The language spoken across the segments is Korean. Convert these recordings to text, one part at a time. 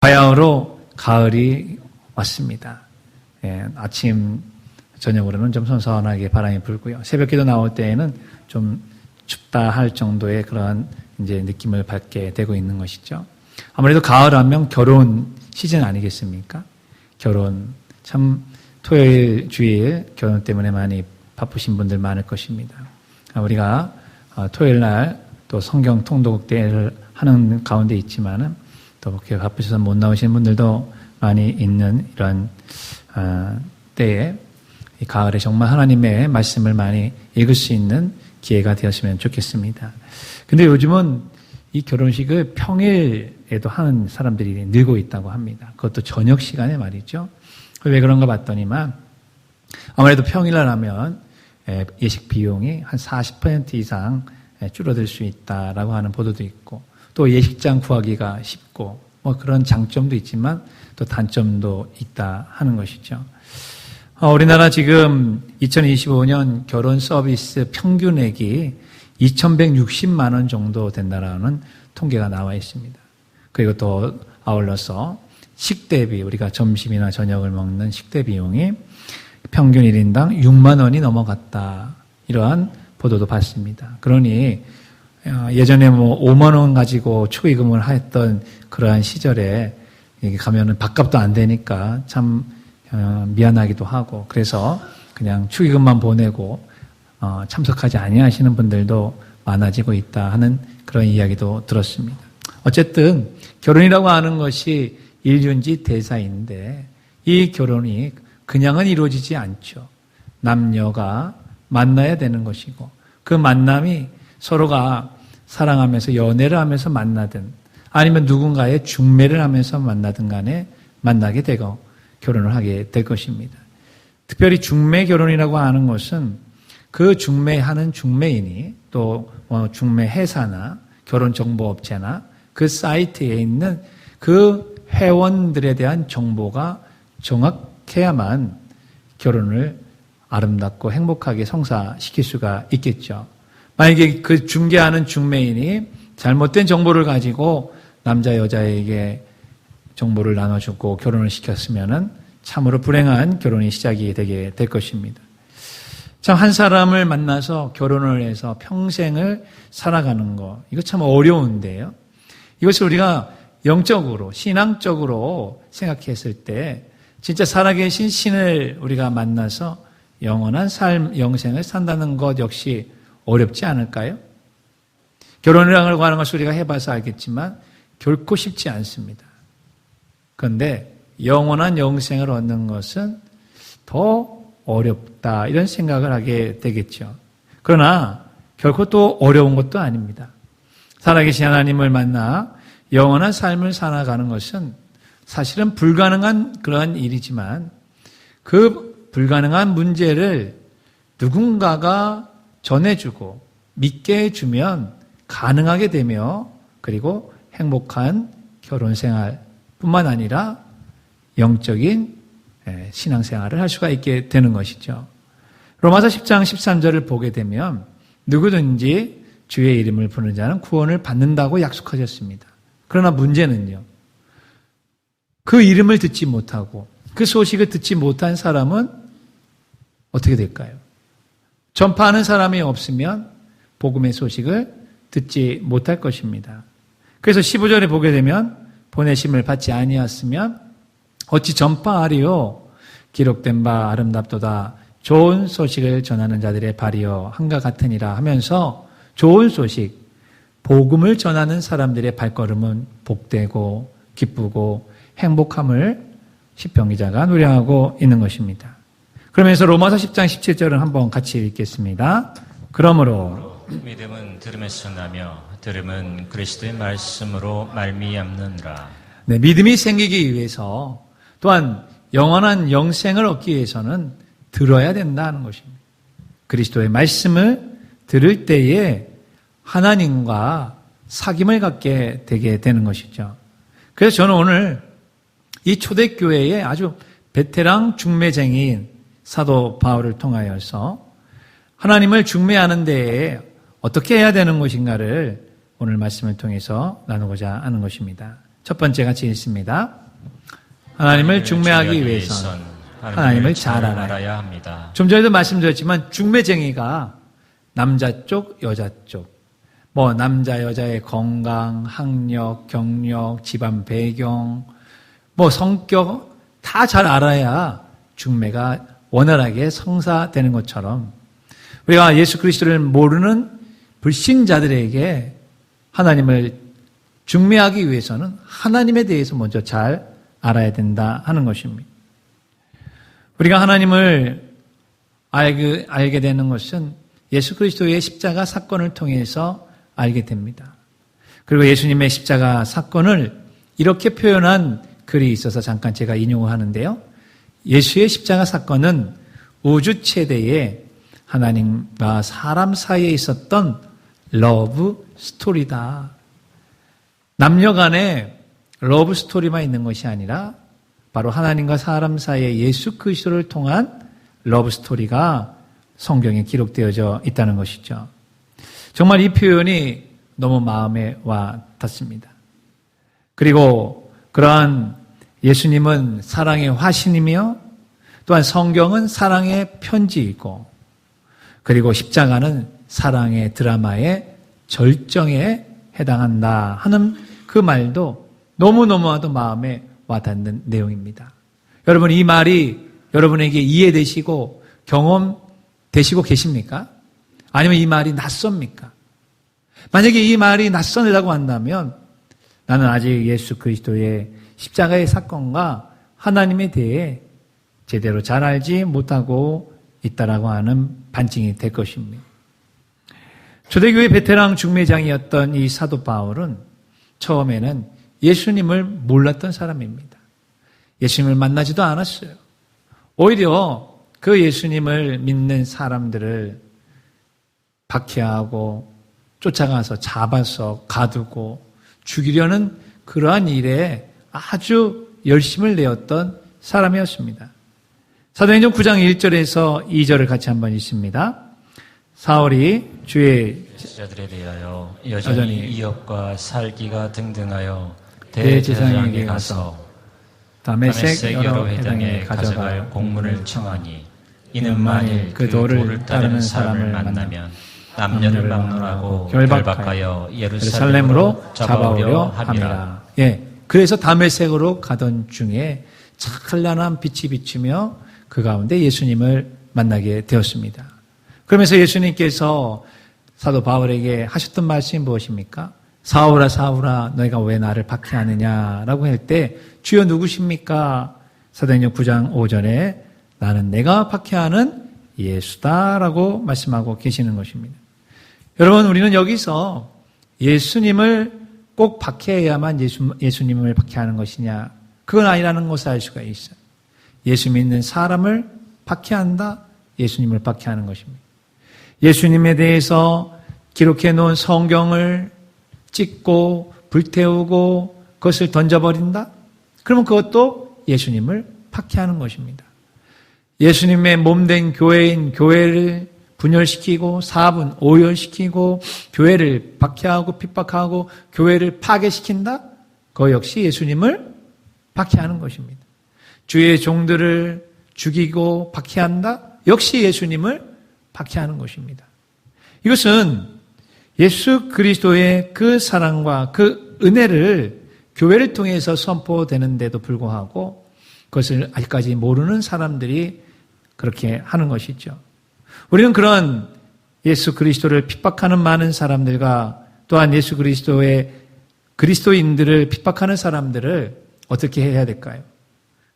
바야흐로 가을이 왔습니다. 아침 저녁으로는 좀 선선하게 바람이 불고요. 새벽기도 나올 때에는 좀 춥다 할 정도의 그런 이제 느낌을 받게 되고 있는 것이죠. 아무래도 가을하면 결혼 시즌 아니겠습니까? 결혼 참 토요일 주일 결혼 때문에 많이 바쁘신 분들 많을 것입니다. 우리가 토요일 날 또 성경 통독대를 하는 가운데 있지만은 또 그렇게 바쁘셔서 못 나오시는 분들도 많이 있는 이런 때에 이 가을에 정말 하나님의 말씀을 많이 읽을 수 있는 기회가 되었으면 좋겠습니다. 근데 요즘은 이 결혼식을 평일에도 하는 사람들이 늘고 있다고 합니다. 그것도 저녁 시간에 말이죠. 왜 그런가 봤더니만 아무래도 평일날 하면 예식 비용이 한 40% 이상 줄어들 수 있다라고 하는 보도도 있고 또 예식장 구하기가 쉽고 뭐 그런 장점도 있지만 또 단점도 있다 하는 것이죠. 우리나라 지금 2025년 결혼 서비스 평균액이 2,160만 원 정도 된다라는 통계가 나와 있습니다. 그리고 또 아울러서 식대비, 우리가 점심이나 저녁을 먹는 식대 비용이 평균 1인당 6만 원이 넘어갔다. 이러한 보도도 봤습니다. 그러니 예전에 뭐 5만 원 가지고 축의금을 했던 그러한 시절에 여기 가면은 밥값도 안 되니까 참 미안하기도 하고 그래서 그냥 축의금만 보내고 참석하지 아니하시는 분들도 많아지고 있다 하는 그런 이야기도 들었습니다. 어쨌든 결혼이라고 하는 것이 일륜지 대사인데 이 결혼이 그냥은 이루어지지 않죠. 남녀가 만나야 되는 것이고 그 만남이 서로가 사랑하면서 연애를 하면서 만나든 아니면 누군가의 중매를 하면서 만나든 간에 만나게 되고 결혼을 하게 될 것입니다. 특별히 중매 결혼이라고 하는 것은 그 중매하는 중매인이 또 중매 회사나 결혼정보업체나 그 사이트에 있는 그 회원들에 대한 정보가 정확해야만 결혼을 아름답고 행복하게 성사시킬 수가 있겠죠. 만약에 그 중개하는 중매인이 잘못된 정보를 가지고 남자 여자에게 정보를 나눠주고 결혼을 시켰으면은 참으로 불행한 결혼이 시작이 되게 될 것입니다. 참 한 사람을 만나서 결혼을 해서 평생을 살아가는 거 이거 참 어려운데요. 이것을 우리가 영적으로 신앙적으로 생각했을 때 진짜 살아계신 신을 우리가 만나서 영원한 삶, 영생을 산다는 것 역시 어렵지 않을까요? 결혼이라고 하는 것을 우리가 해봐서 알겠지만 결코 쉽지 않습니다. 그런데 영원한 영생을 얻는 것은 더 어렵다 이런 생각을 하게 되겠죠. 그러나 결코 또 어려운 것도 아닙니다. 살아계신 하나님을 만나 영원한 삶을 살아가는 것은 사실은 불가능한 그러한 일이지만 그 불가능한 문제를 누군가가 전해주고 믿게 해주면 가능하게 되며 그리고 행복한 결혼 생활뿐만 아니라 영적인 신앙생활을 할 수가 있게 되는 것이죠. 로마서 10장 13절을 보게 되면 누구든지 주의 이름을 부르는 자는 구원을 받는다고 약속하셨습니다. 그러나 문제는요. 그 이름을 듣지 못하고 그 소식을 듣지 못한 사람은 어떻게 될까요? 전파하는 사람이 없으면 복음의 소식을 듣지 못할 것입니다. 그래서 15절에 보게 되면 보내심을 받지 아니하였으면 어찌 전파하리요? 기록된 바 아름답도다. 좋은 소식을 전하는 자들의 발이여 한과 같으니라 하면서 좋은 소식, 복음을 전하는 사람들의 발걸음은 복되고 기쁘고 행복함을 시편 기자가 노래하고 있는 것입니다. 그러면서 로마서 10장 17절을 한번 같이 읽겠습니다. 그러므로 믿음은 들음에서 나며 들음은 그리스도의 말씀으로 말미암느니라. 네, 믿음이 생기기 위해서 또한 영원한 영생을 얻기 위해서는 들어야 된다는 것입니다. 그리스도의 말씀을 들을 때에 하나님과 사귐을 갖게 되게 되는 것이죠. 그래서 저는 오늘 이 초대교회의 아주 베테랑 중매쟁이인 사도 바울을 통하여서 하나님을 중매하는 데에 어떻게 해야 되는 것인가를 오늘 말씀을 통해서 나누고자 하는 것입니다. 첫 번째 같이 읽습니다. 하나님을 중매하기 위해선 하나님을 잘 알아야 합니다. 좀 전에도 말씀드렸지만 중매쟁이가 남자 쪽, 여자 쪽, 남자, 여자의 건강, 학력, 경력, 집안 배경, 성격 다 잘 알아야 중매가 원활하게 성사되는 것처럼 우리가 예수 그리스도를 모르는 불신자들에게 하나님을 중매하기 위해서는 하나님에 대해서 먼저 잘 알아야 된다 하는 것입니다. 우리가 하나님을 알게 되는 것은 예수 그리스도의 십자가 사건을 통해서 알게 됩니다. 그리고 예수님의 십자가 사건을 이렇게 표현한 글이 있어서 잠깐 제가 인용을 하는데요. 예수의 십자가 사건은 우주 최대의 하나님과 사람 사이에 있었던 러브 스토리다. 남녀 간에 러브 스토리만 있는 것이 아니라 바로 하나님과 사람 사이에 예수 그리스도를 통한 러브 스토리가 성경에 기록되어져 있다는 것이죠. 정말 이 표현이 너무 마음에 와 닿습니다. 그리고 그러한 예수님은 사랑의 화신이며 또한 성경은 사랑의 편지이고 그리고 십자가는 사랑의 드라마의 절정에 해당한다 하는 그 말도 너무너무나도 마음에 와닿는 내용입니다. 여러분 이 말이 여러분에게 이해되시고 경험되시고 계십니까? 아니면 이 말이 낯섭니까? 만약에 이 말이 낯선다고 한다면 나는 아직 예수 그리스도의 십자가의 사건과 하나님에 대해 제대로 잘 알지 못하고 있다라고 하는 반증이 될 것입니다. 초대교회 베테랑 중매장이었던 이 사도 바울은 처음에는 예수님을 몰랐던 사람입니다. 예수님을 만나지도 않았어요. 오히려 그 예수님을 믿는 사람들을 박해하고 쫓아가서 잡아서 가두고 죽이려는 그러한 일에 아주 열심을 내었던 사람이었습니다. 사도행전 9장 1절에서 2절을 같이 한번 읽습니다. 사울이 주의 제자들에 대하여 여전히 이역과 살기가 등등하여 대제사장에게 가서 다메섹 여러 회당에 가져갈 공문을 청하니 이는 만일 그 도를 따르는 사람을 만나면 남녀를 막론하고 결박하여 예루살렘으로 잡아오려 함이라. 그래서 다메섹으로 가던 중에 찬란한 빛이 비추며 그 가운데 예수님을 만나게 되었습니다. 그러면서 예수님께서 사도 바울에게 하셨던 말씀이 무엇입니까? 사울아 사울아 너희가 왜 나를 박해하느냐라고 할 때 주여 누구십니까? 사도행전 9장 5절에 나는 내가 박해하는 예수다라고 말씀하고 계시는 것입니다. 여러분 우리는 여기서 예수님을 꼭 박해해야만 예수님을 박해하는 것이냐? 그건 아니라는 것을 알 수가 있어요. 예수 믿는 사람을 박해한다? 예수님을 박해하는 것입니다. 예수님에 대해서 기록해 놓은 성경을 찍고 불태우고 그것을 던져버린다? 그러면 그것도 예수님을 박해하는 것입니다. 예수님의 몸된 교회인 교회를 분열시키고 사분 오열시키고 교회를 박해하고 핍박하고 교회를 파괴시킨다? 그거 역시 예수님을 박해하는 것입니다. 주의 종들을 죽이고 박해한다? 역시 예수님을 박해하는 것입니다. 이것은 예수 그리스도의 그 사랑과 그 은혜를 교회를 통해서 선포되는데도 불구하고 그것을 아직까지 모르는 사람들이 그렇게 하는 것이죠. 우리는 그런 예수 그리스도를 핍박하는 많은 사람들과 또한 예수 그리스도의 그리스도인들을 핍박하는 사람들을 어떻게 해야 될까요?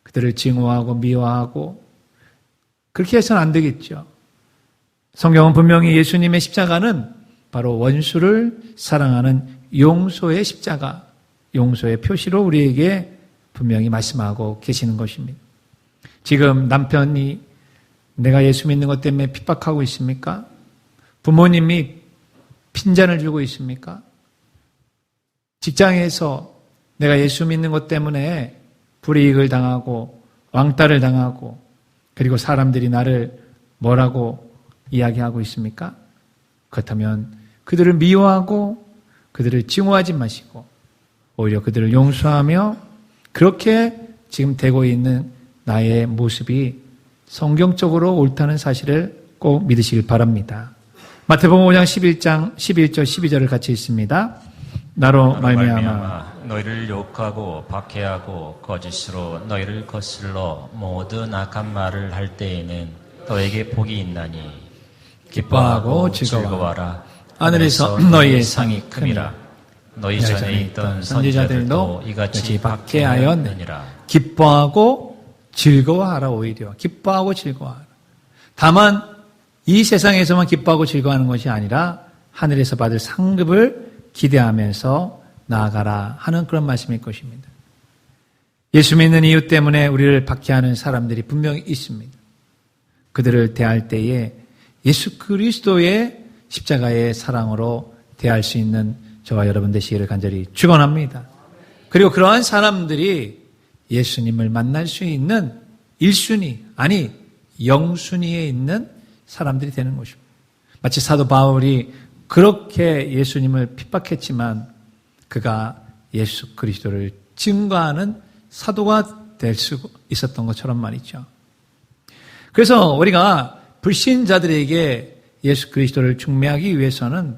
그들을 증오하고 미워하고 그렇게 해서는 안 되겠죠. 성경은 분명히 예수님의 십자가는 바로 원수를 사랑하는 용서의 십자가, 용서의 표시로 우리에게 분명히 말씀하고 계시는 것입니다. 지금 남편이 내가 예수 믿는 것 때문에 핍박하고 있습니까? 부모님이 핀잔을 주고 있습니까? 직장에서 내가 예수 믿는 것 때문에 불이익을 당하고 왕따를 당하고 그리고 사람들이 나를 뭐라고 이야기하고 있습니까? 그렇다면 그들을 미워하고 그들을 증오하지 마시고 오히려 그들을 용서하며 그렇게 지금 되고 있는 나의 모습이 성경적으로 옳다는 사실을 꼭 믿으시길 바랍니다. 마태복음 5장 11절 12절을 같이 읽습니다. 나로 말미암아 너희를 욕하고 박해하고 거짓으로 너희를 거슬러 모든 악한 말을 할 때에는 너에게 복이 있나니 기뻐하고 즐거워하라. 하늘에서 너희의 상이 큼이라. 너희 전에 있던 선지자들도 이같이 박해하였느니라. 기뻐하고 즐거워하라. 오히려 기뻐하고 즐거워하라. 다만 이 세상에서만 기뻐하고 즐거워하는 것이 아니라 하늘에서 받을 상급을 기대하면서 나아가라 하는 그런 말씀일 것입니다. 예수 믿는 이유 때문에 우리를 박해하는 사람들이 분명히 있습니다. 그들을 대할 때에 예수 그리스도의 십자가의 사랑으로 대할 수 있는 저와 여러분 되시기를 간절히 축원합니다. 그리고 그러한 사람들이 예수님을 만날 수 있는 1순위, 아니 0순위에 있는 사람들이 되는 것입니다. 마치 사도 바울이 그렇게 예수님을 핍박했지만 그가 예수 그리스도를 증거하는 사도가 될 수 있었던 것처럼 말이죠. 그래서 우리가 불신자들에게 예수 그리스도를 중매하기 위해서는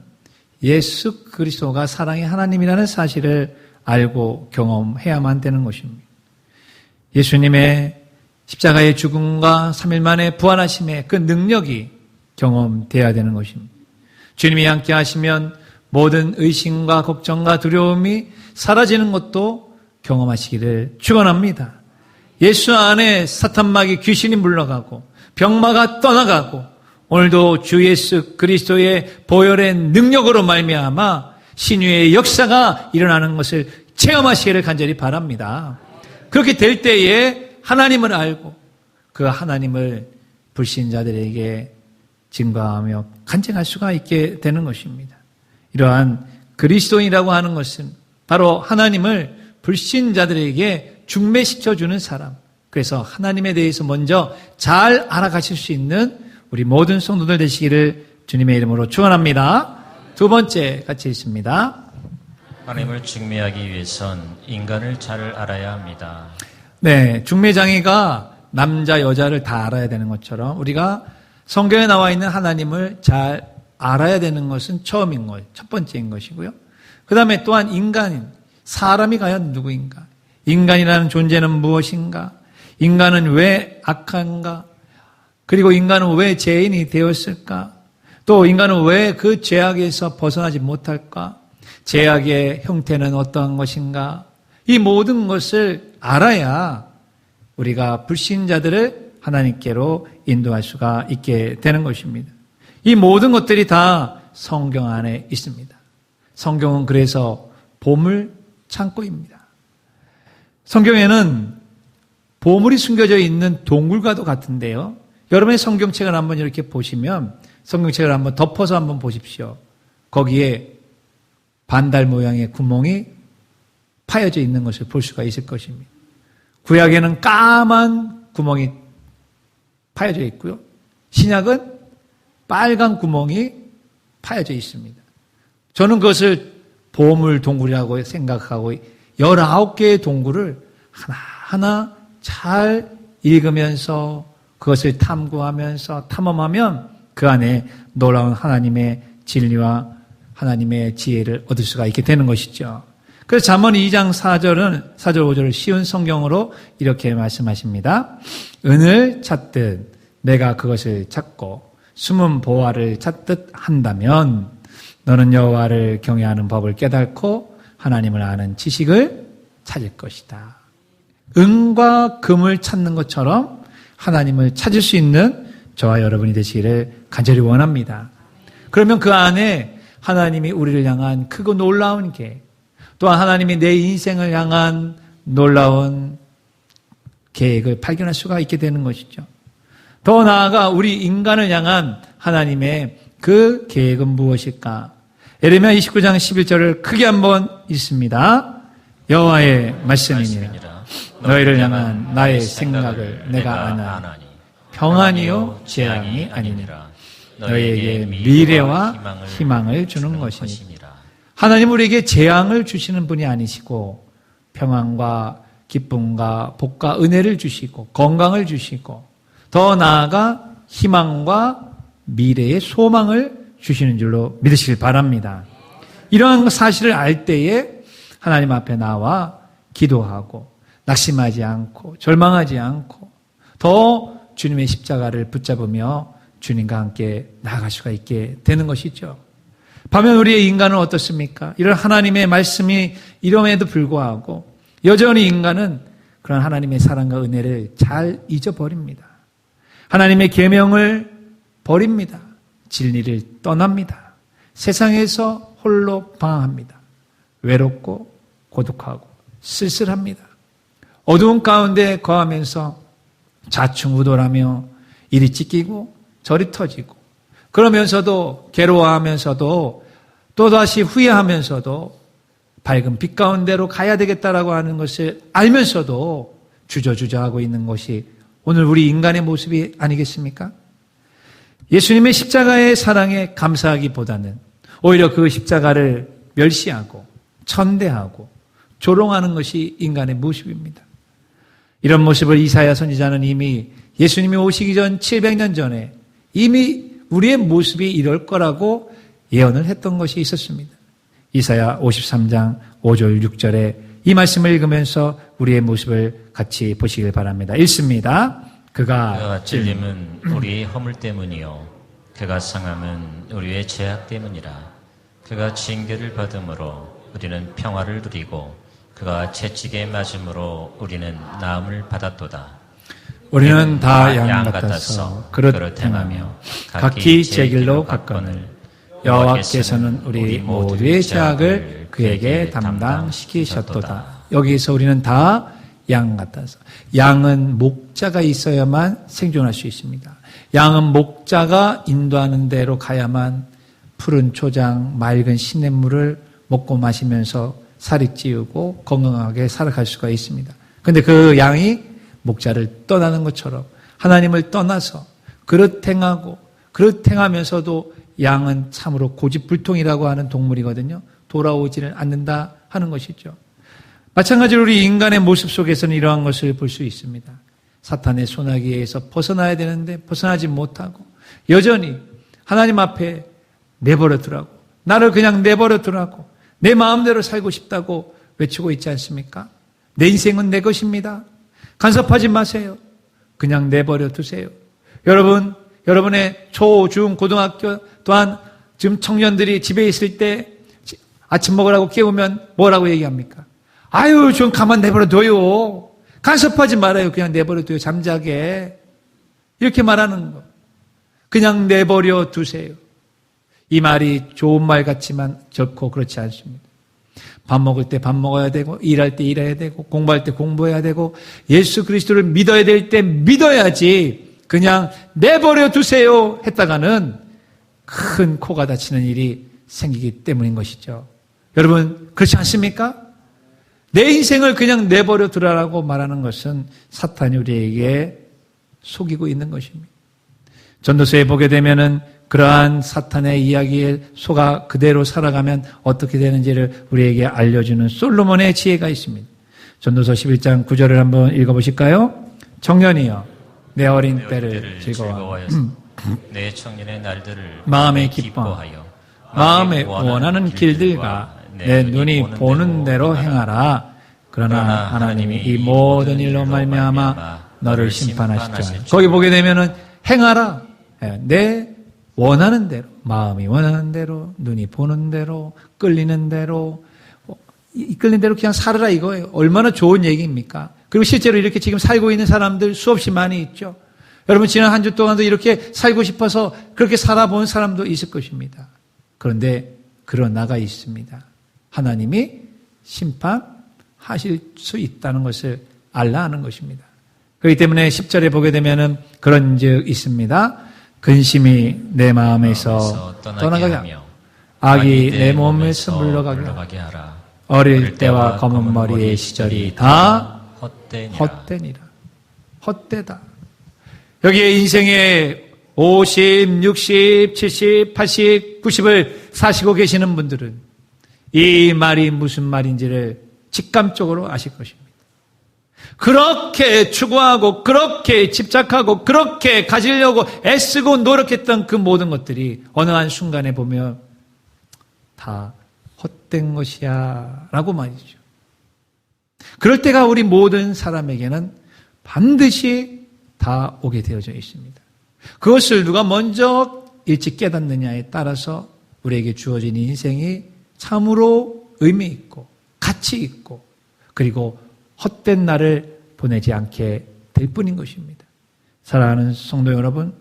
예수 그리스도가 사랑의 하나님이라는 사실을 알고 경험해야만 되는 것입니다. 예수님의 십자가의 죽음과 3일 만에 부활하심의 그 능력이 경험돼야 되는 것입니다. 주님이 함께 하시면 모든 의심과 걱정과 두려움이 사라지는 것도 경험하시기를 축원합니다. 예수 안에 사탄마귀 귀신이 물러가고 병마가 떠나가고 오늘도 주 예수 그리스도의 보혈의 능력으로 말미암아 신유의 역사가 일어나는 것을 체험하시기를 간절히 바랍니다. 그렇게 될 때에 하나님을 알고 그 하나님을 불신자들에게 증거하며 간증할 수가 있게 되는 것입니다. 이러한 그리스도인이라고 하는 것은 바로 하나님을 불신자들에게 중매시켜주는 사람. 그래서 하나님에 대해서 먼저 잘 알아가실 수 있는 우리 모든 성도들 되시기를 주님의 이름으로 축원합니다. 두 번째 같이 있습니다. 하나님을 중매하기 위해선 인간을 잘 알아야 합니다. 네, 중매장애가 남자 여자를 다 알아야 되는 것처럼 우리가 성경에 나와 있는 하나님을 잘 알아야 되는 것은 처음인 것, 첫 번째인 것이고요. 그 다음에 또한 인간인, 사람이 과연 누구인가? 인간이라는 존재는 무엇인가? 인간은 왜 악한가? 그리고 인간은 왜 죄인이 되었을까? 또 인간은 왜 그 죄악에서 벗어나지 못할까? 죄악의 형태는 어떠한 것인가? 이 모든 것을 알아야 우리가 불신자들을 하나님께로 인도할 수가 있게 되는 것입니다. 이 모든 것들이 다 성경 안에 있습니다. 성경은 그래서 보물 창고입니다. 성경에는 보물이 숨겨져 있는 동굴과도 같은데요. 여러분의 성경책을 한번 이렇게 보시면 성경책을 한번 덮어서 한번 보십시오. 거기에 반달 모양의 구멍이 파여져 있는 것을 볼 수가 있을 것입니다. 구약에는 까만 구멍이 파여져 있고요. 신약은 빨간 구멍이 파여져 있습니다. 저는 그것을 보물 동굴이라고 생각하고 19개의 동굴을 하나하나 잘 읽으면서 그것을 탐구하면서 탐험하면 그 안에 놀라운 하나님의 진리와 하나님의 지혜를 얻을 수가 있게 되는 것이죠. 그래서 잠언 2장 4절 5절을 쉬운 성경으로 이렇게 말씀하십니다. 은을 찾듯 내가 그것을 찾고 숨은 보화를 찾듯 한다면 너는 여호와를 경외하는 법을 깨닫고 하나님을 아는 지식을 찾을 것이다. 은과 금을 찾는 것처럼 하나님을 찾을 수 있는 저와 여러분이 되시기를 간절히 원합니다. 그러면 그 안에 하나님이 우리를 향한 크고 놀라운 계획, 또한 하나님이 내 인생을 향한 놀라운 계획을 발견할 수가 있게 되는 것이죠. 더 나아가 우리 인간을 향한 하나님의 그 계획은 무엇일까? 예레미야 29장 11절을 크게 한번 읽습니다. 여호와의 말씀이니라. 너희를 향한 나의 생각을 내가 아나니 평안이요 재앙이 아니니라. 너희에게 미래와 희망을 주는 것이니라. 하나님 우리에게 재앙을 주시는 분이 아니시고 평안과 기쁨과 복과 은혜를 주시고 건강을 주시고 더 나아가 희망과 미래의 소망을 주시는 줄로 믿으시길 바랍니다. 이러한 사실을 알 때에 하나님 앞에 나와 기도하고 낙심하지 않고 절망하지 않고 더 주님의 십자가를 붙잡으며 주님과 함께 나아갈 수가 있게 되는 것이죠. 반면 우리의 인간은 어떻습니까? 이런 하나님의 말씀이 이름에도 불구하고 여전히 인간은 그런 하나님의 사랑과 은혜를 잘 잊어버립니다. 하나님의 계명을 버립니다. 진리를 떠납니다. 세상에서 홀로 방황합니다. 외롭고 고독하고 쓸쓸합니다. 어두운 가운데 거하면서 좌충우돌하며 이리 찢기고 저리 터지고 그러면서도 괴로워하면서도 또다시 후회하면서도 밝은 빛 가운데로 가야 되겠다라고 하는 것을 알면서도 주저주저하고 있는 것이 오늘 우리 인간의 모습이 아니겠습니까? 예수님의 십자가의 사랑에 감사하기보다는 오히려 그 십자가를 멸시하고 천대하고 조롱하는 것이 인간의 모습입니다. 이런 모습을 이사야 선지자는 이미 예수님이 오시기 전 700년 전에 이미 우리의 모습이 이럴 거라고 예언을 했던 것이 있었습니다. 이사야 53장 5절 6절에 이 말씀을 읽으면서 우리의 모습을 같이 보시길 바랍니다. 읽습니다. 그가 찔림은 우리의 허물 때문이요 그가 상함은 우리의 죄악 때문이라. 그가 징계를 받음으로 우리는 평화를 누리고 그가 채찍에 맞음으로 우리는 나음을 받았도다. 우리는 다 양 같아서 그릇 행하며 각기 제 길로 갔거늘 여호와께서는 우리 모두의 죄악을 그에게 담당시키셨도다. 여기서 우리는 다 양 같아서, 양은 목자가 있어야만 생존할 수 있습니다. 양은 목자가 인도하는 대로 가야만 푸른 초장, 맑은 시냇물을 먹고 마시면서 살이 찌우고 건강하게 살아갈 수가 있습니다. 그런데 그 양이 목자를 떠나는 것처럼 하나님을 떠나서 그릇 행하면서도 양은 참으로 고집불통이라고 하는 동물이거든요. 돌아오지를 않는다 하는 것이죠. 마찬가지로 우리 인간의 모습 속에서는 이러한 것을 볼 수 있습니다. 사탄의 소나기에서 벗어나야 되는데 벗어나지 못하고 여전히 하나님 앞에 내버려 두라고, 나를 그냥 내버려 두라고, 내 마음대로 살고 싶다고 외치고 있지 않습니까? 내 인생은 내 것입니다. 간섭하지 마세요. 그냥 내버려 두세요. 여러분의 초, 중, 고등학교 또한 지금 청년들이 집에 있을 때 아침 먹으라고 깨우면 뭐라고 얘기합니까? 아유, 좀 가만 내버려 둬요. 간섭하지 말아요. 그냥 내버려 둬요. 잠자게. 이렇게 말하는 거. 그냥 내버려 두세요. 이 말이 좋은 말 같지만 결코 그렇지 않습니다. 밥 먹을 때 밥 먹어야 되고, 일할 때 일해야 되고, 공부할 때 공부해야 되고, 예수 그리스도를 믿어야 될 때 믿어야지 그냥 내버려 두세요 했다가는 큰 코가 다치는 일이 생기기 때문인 것이죠. 여러분, 그렇지 않습니까? 내 인생을 그냥 내버려 두라라고 말하는 것은 사탄이 우리에게 속이고 있는 것입니다. 전도서에 보게 되면은 그러한 사탄의 이야기에 속아 그대로 살아가면 어떻게 되는지를 우리에게 알려주는 솔로몬의 지혜가 있습니다. 전도서 11장 9절을 한번 읽어보실까요? 청년이여 내 어린 때를 즐거워하여서 내 청년의 날들을 마음에 기뻐하여 마음에 원하는 길들과 내 눈이 보는 대로 행하라. 그러나 하나님이 이 모든 일로 말미암아 너를 심판하시죠. 거기 보게 되면은 행하라. 내 원하는 대로, 마음이 원하는 대로, 눈이 보는 대로, 끌리는 대로, 이끌린 대로 그냥 살아라 이거예요. 얼마나 좋은 얘기입니까? 그리고 실제로 이렇게 지금 살고 있는 사람들 수없이 많이 있죠. 여러분 지난 한 주 동안도 이렇게 살고 싶어서 그렇게 살아본 사람도 있을 것입니다. 그런데 그러나가 있습니다. 하나님이 심판하실 수 있다는 것을 알라 하는 것입니다. 그렇기 때문에 10절에 보게 되면은 그런 즉 있습니다. 근심이 내 마음에서 떠나가게 하며 악이 내 몸에서 물러가게 하라. 어릴 때와 검은 머리의 시절이 다 헛되니라. 헛되다. 여기에 인생의 50, 60, 70, 80, 90을 사시고 계시는 분들은 이 말이 무슨 말인지를 직감적으로 아실 것입니다. 그렇게 추구하고 그렇게 집착하고 그렇게 가지려고 애쓰고 노력했던 그 모든 것들이 어느 한순간에 보면 다 헛된 것이야 라고 말이죠. 그럴 때가 우리 모든 사람에게는 반드시 다 오게 되어져 있습니다. 그것을 누가 먼저 일찍 깨닫느냐에 따라서 우리에게 주어진 인생이 참으로 의미 있고 가치 있고 그리고 헛된 날을 보내지 않게 될 뿐인 것입니다. 사랑하는 성도 여러분,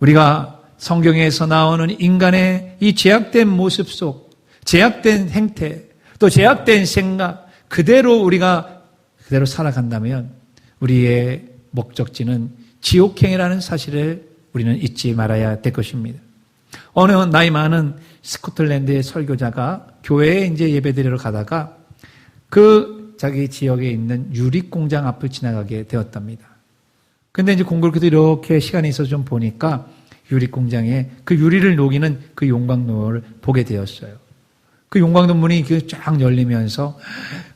우리가 성경에서 나오는 인간의 이 제약된 모습 속, 제약된 행태, 또 제약된 생각, 그대로 우리가 그대로 살아간다면 우리의 목적지는 지옥행이라는 사실을 우리는 잊지 말아야 될 것입니다. 어느 나이 많은 스코틀랜드의 설교자가 교회에 이제 예배드리러 가다가 그 자기 지역에 있는 유리공장 앞을 지나가게 되었답니다. 근데 이제 공교롭게도 이렇게 시간이 있어서 좀 보니까 유리공장에 그 유리를 녹이는 그 용광로를 보게 되었어요. 그 용광로 문이 쫙 열리면서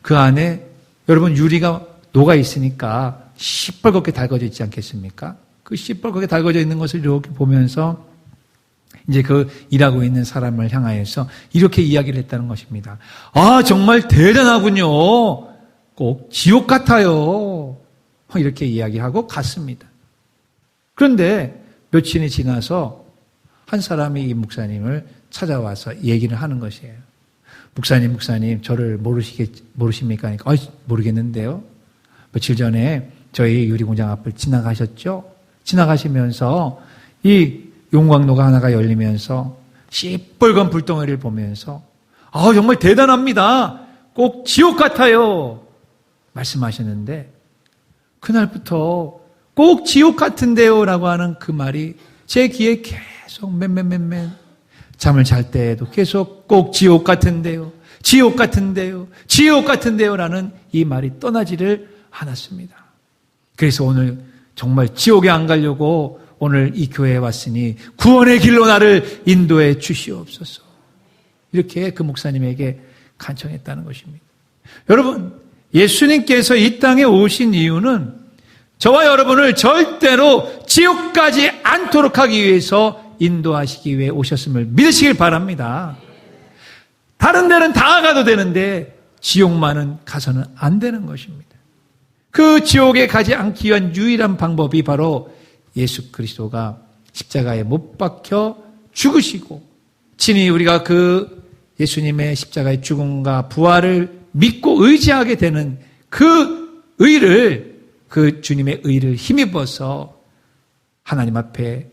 그 안에 여러분 유리가 녹아 있으니까 시뻘겋게 달궈져 있지 않겠습니까? 그 시뻘겋게 달궈져 있는 것을 이렇게 보면서 이제 그 일하고 있는 사람을 향하여서 이렇게 이야기를 했다는 것입니다. 아, 정말 대단하군요. 꼭 지옥 같아요. 이렇게 이야기하고 갔습니다. 그런데 며칠이 지나서 한 사람이 이 목사님을 찾아와서 얘기를 하는 것이에요. 목사님, 저를 모르십니까? 하니까, 모르겠는데요. 며칠 전에 저희 유리공장 앞을 지나가셨죠? 지나가시면서 이 용광로가 하나가 열리면서 시뻘건 불덩어리를 보면서 정말 대단합니다. 꼭 지옥 같아요. 말씀하셨는데 그날부터 꼭 지옥 같은데요 라고 하는 그 말이 제 귀에 계속 맨 잠을 잘 때에도 계속 꼭 지옥 같은데요. 지옥 같은데요. 지옥 같은데요 라는 이 말이 떠나지를 않았습니다. 그래서 오늘 정말 지옥에 안 가려고 오늘 이 교회에 왔으니 구원의 길로 나를 인도해 주시옵소서. 이렇게 그 목사님에게 간청했다는 것입니다. 여러분, 예수님께서 이 땅에 오신 이유는 저와 여러분을 절대로 지옥 가지 않도록 하기 위해서 인도하시기 위해 오셨음을 믿으시길 바랍니다. 다른 데는 다 가도 되는데 지옥만은 가서는 안 되는 것입니다. 그 지옥에 가지 않기 위한 유일한 방법이 바로 예수 그리스도가 십자가에 못 박혀 죽으시고 친히 우리가 그 예수님의 십자가의 죽음과 부활을 믿고 의지하게 되는 그 의를, 그 주님의 의를 힘입어서 하나님 앞에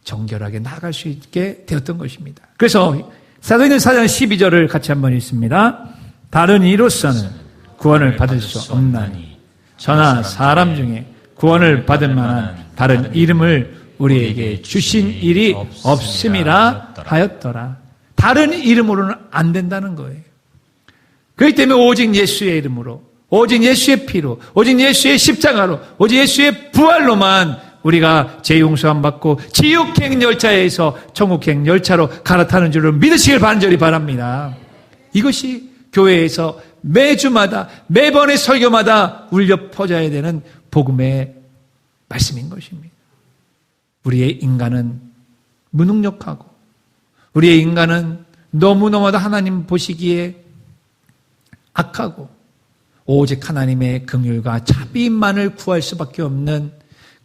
정결하게 나아갈 수 있게 되었던 것입니다. 그래서 사도행전 4장 12절을 같이 한번 읽습니다. 다른 이로서는 구원을 받을 수 없나니 저나 사람 중에 구원을 받을 만한 다른 이름을 우리에게 주신 일이 없음이라 하였더라. 다른 이름으로는 안 된다는 거예요. 그렇기 때문에 오직 예수의 이름으로, 오직 예수의 피로, 오직 예수의 십자가로, 오직 예수의 부활로만 우리가 죄 용서함 받고 지옥행 열차에서 천국행 열차로 갈아타는 줄을 믿으시길 간절히 바랍니다. 이것이 교회에서 매주마다 매번의 설교마다 울려 퍼져야 되는 복음의 말씀인 것입니다. 우리의 인간은 무능력하고 우리의 인간은 너무너무나 하나님 보시기에 악하고 오직 하나님의 긍휼과 자비만을 구할 수밖에 없는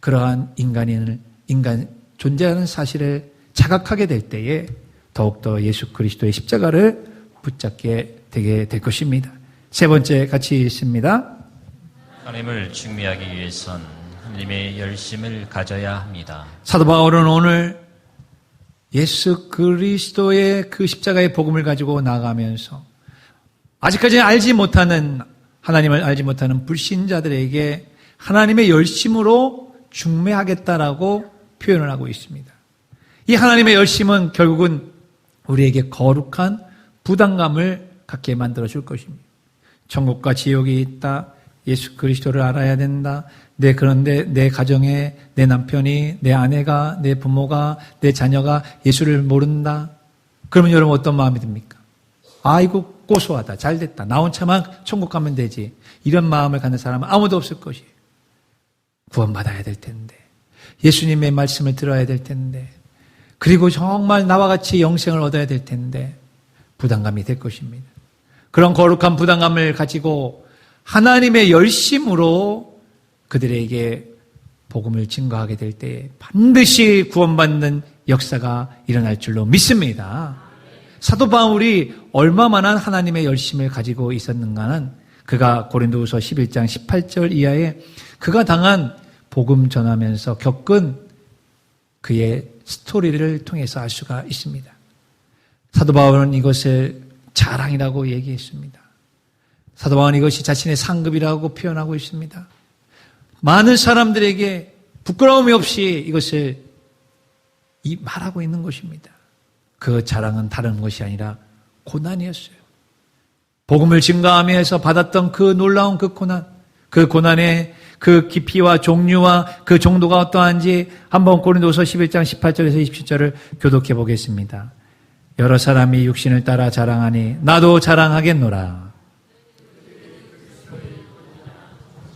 그러한 인간 존재하는 사실을 자각하게 될 때에 더욱더 예수 그리스도의 십자가를 붙잡게 되게 될 것입니다. 세 번째 같이 읽습니다. 하나님을 증미하기 위해선 하나님의 열심을 가져야 합니다. 사도 바울은 오늘 예수 그리스도의 그 십자가의 복음을 가지고 나가면서 아직까지 알지 못하는 하나님을 알지 못하는 불신자들에게 하나님의 열심으로 중매하겠다라고 표현을 하고 있습니다. 이 하나님의 열심은 결국은 우리에게 거룩한 부담감을 갖게 만들어줄 것입니다. 천국과 지옥이 있다. 예수 그리스도를 알아야 된다. 그런데 내 가정에 내 남편이, 내 아내가, 내 부모가, 내 자녀가 예수를 모른다. 그러면 여러분 어떤 마음이 듭니까? 아이고 고소하다, 잘됐다, 나 혼자만 천국 가면 되지, 이런 마음을 갖는 사람은 아무도 없을 것이에요. 구원받아야 될 텐데, 예수님의 말씀을 들어야 될 텐데, 그리고 정말 나와 같이 영생을 얻어야 될 텐데 부담감이 될 것입니다. 그런 거룩한 부담감을 가지고 하나님의 열심으로 그들에게 복음을 증거하게 될 때에 반드시 구원받는 역사가 일어날 줄로 믿습니다. 사도 바울이 얼마만한 하나님의 열심을 가지고 있었는가는 그가 고린도후서 11장 18절 이하에 그가 당한 복음 전하면서 겪은 그의 스토리를 통해서 알 수가 있습니다. 사도 바울은 이것을 자랑이라고 얘기했습니다. 사도 바울은 이것이 자신의 상급이라고 표현하고 있습니다. 많은 사람들에게 부끄러움이 없이 이것을 말하고 있는 것입니다. 그 자랑은 다른 것이 아니라 고난이었어요. 복음을 증거하면서 받았던 그 놀라운 그 고난의 그 깊이와 종류와 그 정도가 어떠한지 한번 고린도서 11장 18절에서 27절을 교독해 보겠습니다. 여러 사람이 육신을 따라 자랑하니 나도 자랑하겠노라.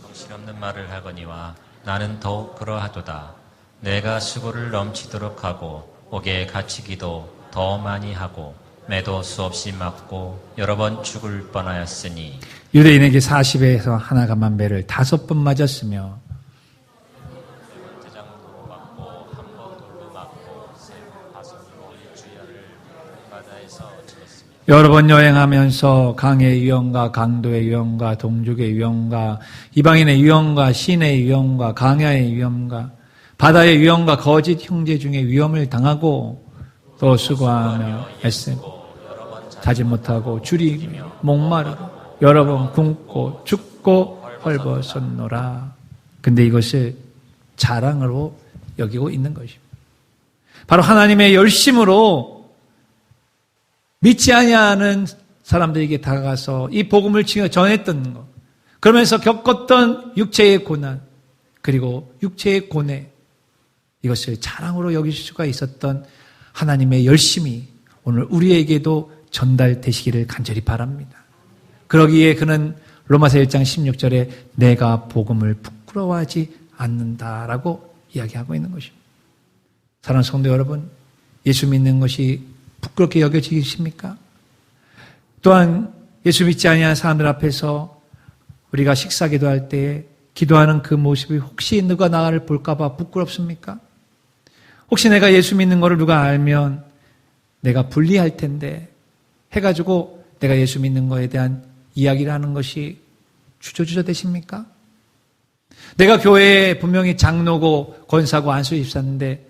정신없는 말을 하거니와 나는 더욱 그러하도다. 내가 수고를 넘치도록 하고 옥에 갇히기도 더 많이 하고 매도 수없이 맞고 여러 번 죽을 뻔하였으니 유대인에게 40에서 하나가만 매를 5번 맞았으며 대장도 맞고 한 번 돌로 맞고 세 바송으로 일주일을 바다에서 죽었으며 여러 번 여행하면서 강의 유형과 강도의 유형과 동족의 유형과 이방인의 유형과 신의 유형과 강야의 위험과 바다의 위험과 거짓 형제 중에 위험을 당하고 또 수고하며 애쓰고 자지 못하고 줄이며 목마르고 여러 번 굶고 죽고 헐벗었노라. 근데 이것을 자랑으로 여기고 있는 것입니다. 바로 하나님의 열심으로 믿지 아니하는 사람들에게 다가가서 이 복음을 전했던 것, 그러면서 겪었던 육체의 고난, 그리고 육체의 고뇌, 이것을 자랑으로 여길 수가 있었던 하나님의 열심이 오늘 우리에게도 전달되시기를 간절히 바랍니다. 그러기에 그는 로마서 1장 16절에 내가 복음을 부끄러워하지 않는다라고 이야기하고 있는 것입니다. 사랑하는 성도 여러분, 예수 믿는 것이 부끄럽게 여겨지십니까? 또한 예수 믿지 아니하는 사람들 앞에서 우리가 식사 기도할 때에 기도하는 그 모습이 혹시 누가 나를 볼까 봐 부끄럽습니까? 혹시 내가 예수 믿는 것을 누가 알면 내가 불리할 텐데 해가지고 내가 예수 믿는 것에 대한 이야기를 하는 것이 주저주저 되십니까? 내가 교회에 분명히 장로고 권사고 안수 집사인데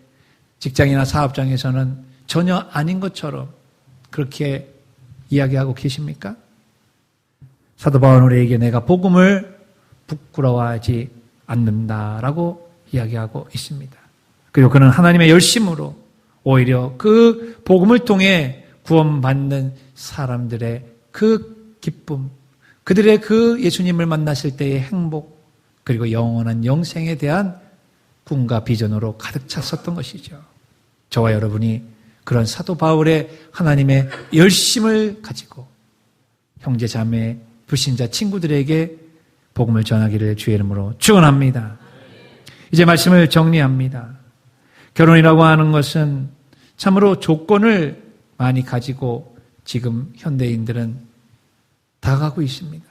직장이나 사업장에서는 전혀 아닌 것처럼 그렇게 이야기하고 계십니까? 사도 바울은 우리에게 내가 복음을 부끄러워하지 않는다라고 이야기하고 있습니다. 그리고 그는 하나님의 열심으로 오히려 그 복음을 통해 구원받는 사람들의 그 기쁨, 그들의 그 예수님을 만났을 때의 행복, 그리고 영원한 영생에 대한 꿈과 비전으로 가득 찼었던 것이죠. 저와 여러분이 그런 사도 바울의 하나님의 열심을 가지고 형제 자매 불신자 친구들에게 복음을 전하기를 주의 이름으로 축원합니다. 이제 말씀을 정리합니다. 결혼이라고 하는 것은 참으로 조건을 많이 가지고 지금 현대인들은 다가가고 있습니다.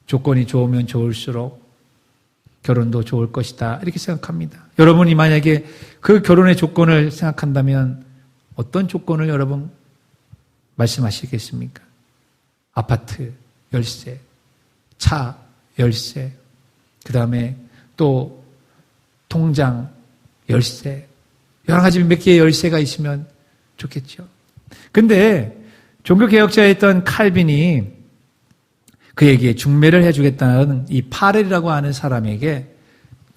조건이 좋으면 좋을수록 결혼도 좋을 것이다 이렇게 생각합니다. 여러분이 만약에 그 결혼의 조건을 생각한다면 어떤 조건을 여러분 말씀하시겠습니까? 아파트 열세, 차 열세, 그 다음에 또 통장 열세, 여러 가지 몇 개의 열쇠가 있으면 좋겠죠. 근데 종교개혁자였던 칼빈이 그에게 중매를 해주겠다는 이 파렐이라고 하는 사람에게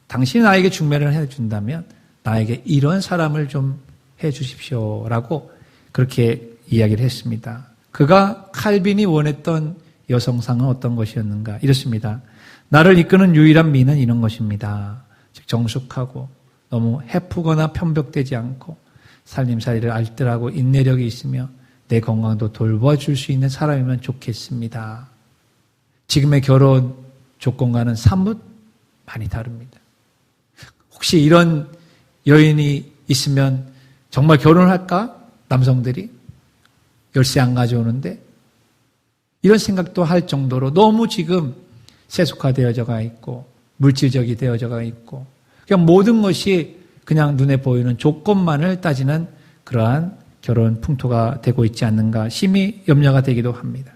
당신이 나에게 중매를 해준다면 나에게 이런 사람을 좀 해주십시오라고 그렇게 이야기를 했습니다. 그가 칼빈이 원했던 여성상은 어떤 것이었는가? 이렇습니다. 나를 이끄는 유일한 미는 이런 것입니다. 즉 정숙하고 너무 해프거나 편벽되지 않고 살림살이를 알뜰하고 인내력이 있으며 내 건강도 돌봐줄 수 있는 사람이면 좋겠습니다. 지금의 결혼 조건과는 사뭇 많이 다릅니다. 혹시 이런 여인이 있으면 정말 결혼을 할까? 남성들이 열쇠 안 가져오는데 이런 생각도 할 정도로 너무 지금 세속화되어져가 있고 물질적이 되어져가 있고 그냥 모든 것이 그냥 눈에 보이는 조건만을 따지는 그러한 결혼 풍토가 되고 있지 않는가 심히 염려가 되기도 합니다.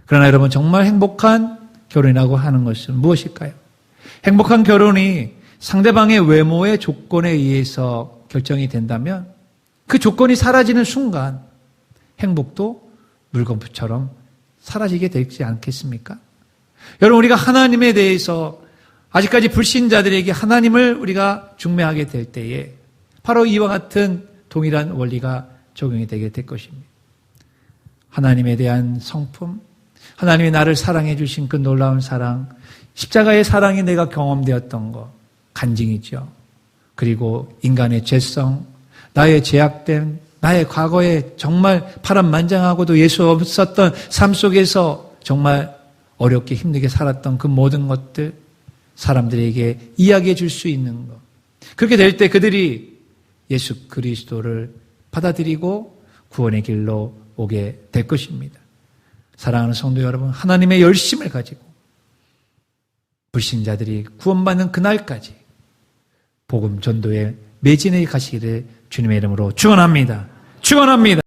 그러나 여러분 정말 행복한 결혼이라고 하는 것은 무엇일까요? 행복한 결혼이 상대방의 외모의 조건에 의해서 결정이 된다면 그 조건이 사라지는 순간 행복도 물건처럼 사라지게 되지 않겠습니까? 여러분 우리가 하나님에 대해서 아직까지 불신자들에게 하나님을 우리가 중매하게 될 때에 바로 이와 같은 동일한 원리가 적용이 되게 될 것입니다. 하나님에 대한 성품, 하나님이 나를 사랑해 주신 그 놀라운 사랑, 십자가의 사랑이 내가 경험되었던 것, 간증이죠. 그리고 인간의 죄성, 나의 죄악됨, 나의 과거에 정말 파란만장하고도 예수 없었던 삶 속에서 정말 어렵게 힘들게 살았던 그 모든 것들 사람들에게 이야기해 줄 수 있는 것. 그렇게 될 때 그들이 예수 그리스도를 받아들이고 구원의 길로 오게 될 것입니다. 사랑하는 성도 여러분, 하나님의 열심을 가지고 불신자들이 구원받는 그날까지 복음 전도에 매진해 가시기를 주님의 이름으로 축원합니다. 축원합니다.